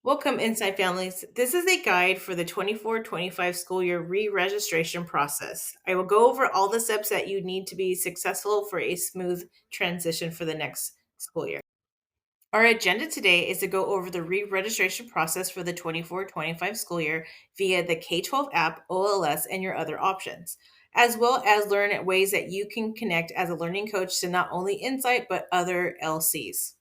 Welcome, Inside Families. This is a guide for the 24-25 school year re registration process. I will go over all the steps that you need to be successful for a smooth transition for the next school year. Our agenda today is to go over the re registration process for the 24-25 school year via the K 12 app, OLS, and your other options, as well as learn ways that you can connect as a learning coach to not only Insight but other LCs.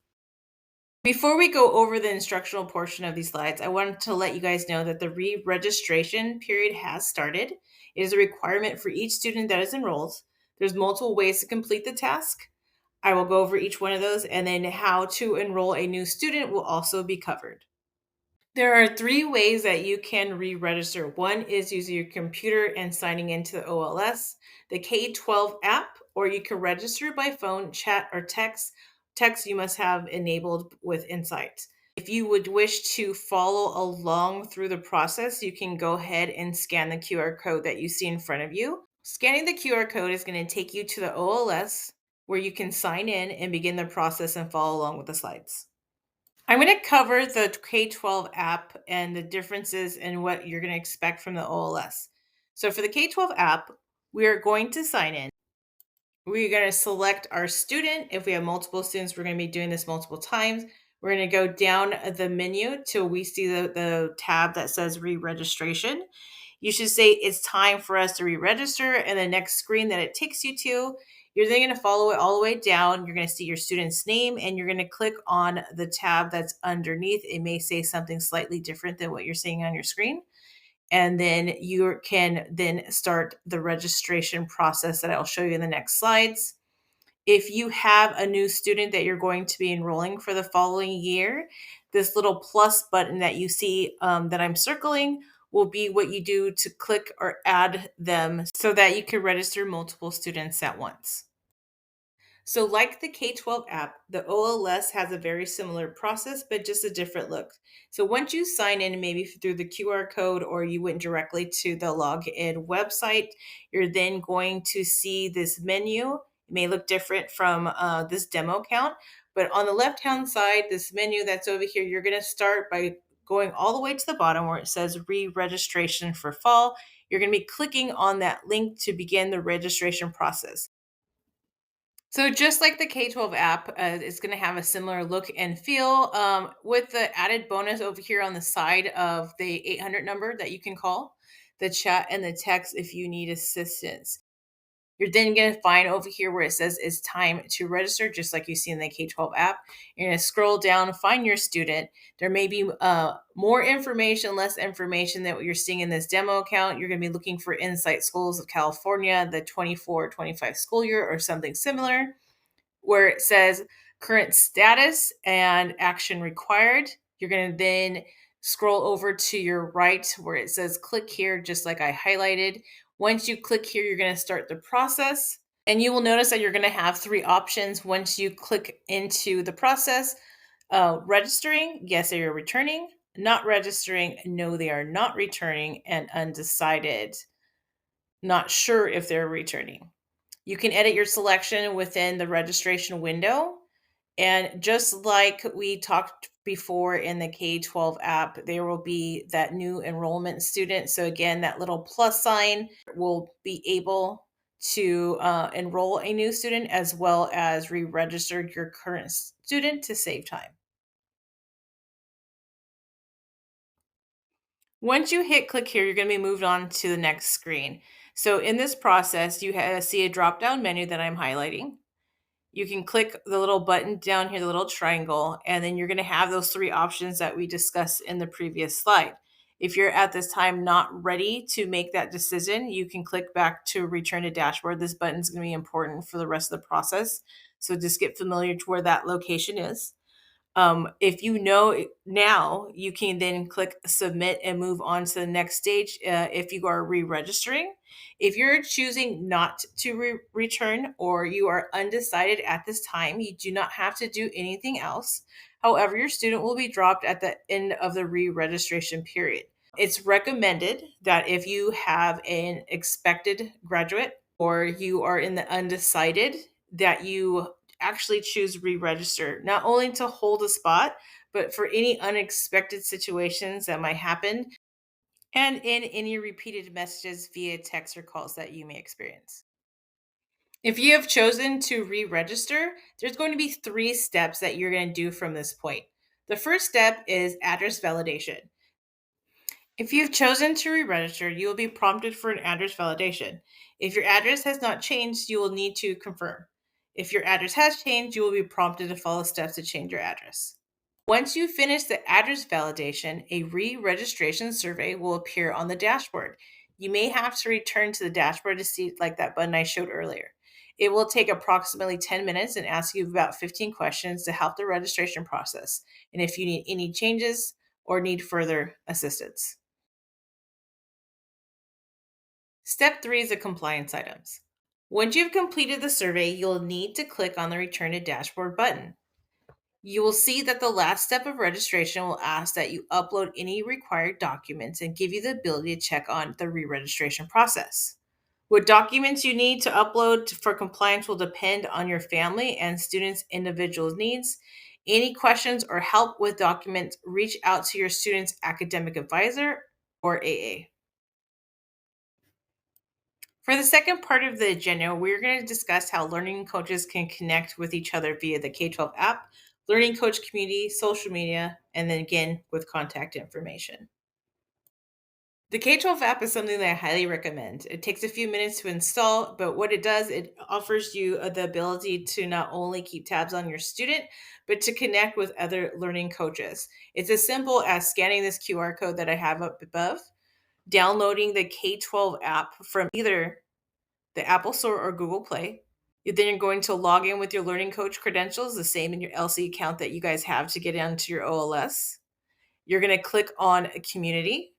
Before we go over the instructional portion of these slides, I wanted to let you guys know that the re-registration period has started. It is a requirement for each student that is enrolled. There's multiple ways to complete the task. I will go over each one of those, and then how to enroll a new student will also be covered. There are three ways that you can re-register. One is using your computer and signing into the OLS, the K-12 app, or you can register by phone, chat, or text. Text you must have enabled with Insight. If you would wish to follow along through the process, you can go ahead and scan the QR code that you see in front of you. Scanning the QR code is going to take you to the OLS where you can sign in and begin the process and follow along with the slides. I'm going to cover the K-12 app and the differences in what you're going to expect from the OLS. So for the K-12 app, we are going to sign in. We're going to select our student. If we have multiple students, we're going to be doing this multiple times. We're going to go down the menu till we see the tab that says re-registration. You should say it's time for us to re-register, and the next screen that it takes you to, you're then going to follow it all the way down. You're going to see your student's name, and you're going to click on the tab that's underneath. It may say something slightly different than what you're seeing on your screen. And then you can then start the registration process that I'll show you in the next slides. If you have a new student that you're going to be enrolling for the following year, this little plus button that you see that I'm circling will be what you do to click or add them so that you can register multiple students at once. So, like the K-12 app, the OLS has a very similar process, but just a different look. So, once you sign in, maybe through the QR code or you went directly to the login website, you're then going to see this menu. It may look different from this demo account, but on the left hand side, this menu that's over here, you're going to start by going all the way to the bottom where it says re registration for fall. You're going to be clicking on that link to begin the registration process. So just like the K-12 app, it's going to have a similar look and feel with the added bonus over here on the side of the 800 number that you can call, the chat and the text if you need assistance. You're then going to find over here where it says it's time to register, just like you see in the K-12 app. You're going to scroll down, find your student. There may be more information, less information than what you're seeing in this demo account. You're going to be looking for Insight Schools of California, the 24-25 school year, or something similar, where it says current status and action required. You're going to then scroll over to your right where it says click here, just like I highlighted. Once you click here, you're going to start the process. And you will notice that you're going to have three options once you click into the process. Registering, yes, they are returning. Not registering, no, they are not returning. And undecided, not sure if they're returning. You can edit your selection within the registration window. And just like we talked before in the K-12 app, there will be that new enrollment student. So again, that little plus sign will be able to enroll a new student as well as re-register your current student to save time. Once you hit click here, you're going to be moved on to the next screen. So in this process, you see a drop-down menu that I'm highlighting. You can click the little button down here, the little triangle, and then you're going to have those three options that we discussed in the previous slide. If you're at this time not ready to make that decision, you can click back to return to dashboard. This button is going to be important for the rest of the process. So just get familiar to where that location is. If you know now, you can then click submit and move on to the next stage if you are re-registering. If you're choosing not to return or you are undecided at this time, you do not have to do anything else. However, your student will be dropped at the end of the re-registration period. It's recommended that if you have an expected graduate or you are in the undecided, that you actually choose re-register, not only to hold a spot, but for any unexpected situations that might happen, and in any repeated messages via text or calls that you may experience. If you have chosen to re register, there's going to be three steps that you're going to do from this point. The first step is address validation. If you've chosen to re register, you will be prompted for an address validation. If your address has not changed, you will need to confirm. If your address has changed, you will be prompted to follow steps to change your address. Once you finish the address validation, a re registration survey will appear on the dashboard. You may have to return to the dashboard to see, like that button I showed earlier. It will take approximately 10 minutes and ask you about 15 questions to help the registration process, and if you need any changes or need further assistance. Step 3 is the compliance items. Once you've completed the survey, you'll need to click on the Return to Dashboard button. You will see that the last step of registration will ask that you upload any required documents and give you the ability to check on the re registration process. What documents you need to upload for compliance will depend on your family and students' individual needs. Any questions or help with documents, reach out to your student's academic advisor or AA. For the second part of the agenda, we're going to discuss how learning coaches can connect with each other via the K 12 app, learning coach community, social media, and then again with contact information. The K 12 app is something that I highly recommend. It takes a few minutes to install, but what it does, it offers you the ability to not only keep tabs on your student, but to connect with other learning coaches. It's as simple as scanning this QR code that I have up above, downloading the K 12 app from either the Apple Store or Google Play. Then you're going to log in with your learning coach credentials, the same in your LC account that you guys have to get onto your OLS. You're going to click on a community,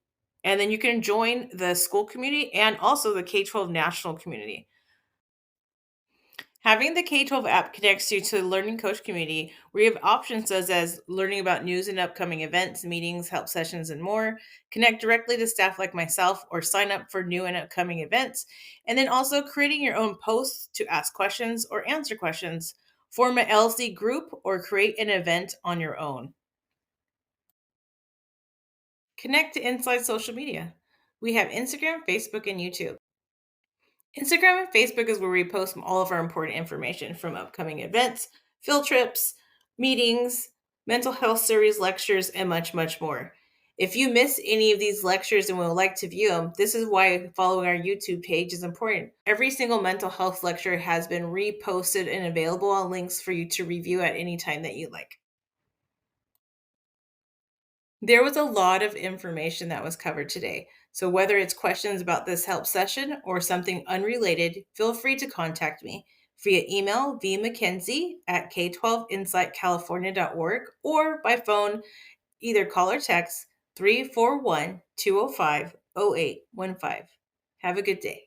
and then you can join the school community and also the K 12 national community. Having the K 12 app connects you to the learning coach community where you have options such as learning about news and upcoming events, meetings, help sessions, and more. Connect directly to staff like myself or sign up for new and upcoming events. And then also creating your own posts to ask questions or answer questions. Form an LC group or create an event on your own. Connect to Inside Social Media. We have Instagram, Facebook, and YouTube. Instagram and Facebook is where we post all of our important information from upcoming events, field trips, meetings, mental health series, lectures, and much, much more. If you miss any of these lectures and would like to view them, this is why following our YouTube page is important. Every single mental health lecture has been reposted and available on links for you to review at any time that you like. There was a lot of information that was covered today. So, whether it's questions about this help session or something unrelated, feel free to contact me via email vmackenzie at k12insightcalifornia.org or by phone, either call or text 341 205 0815. Have a good day.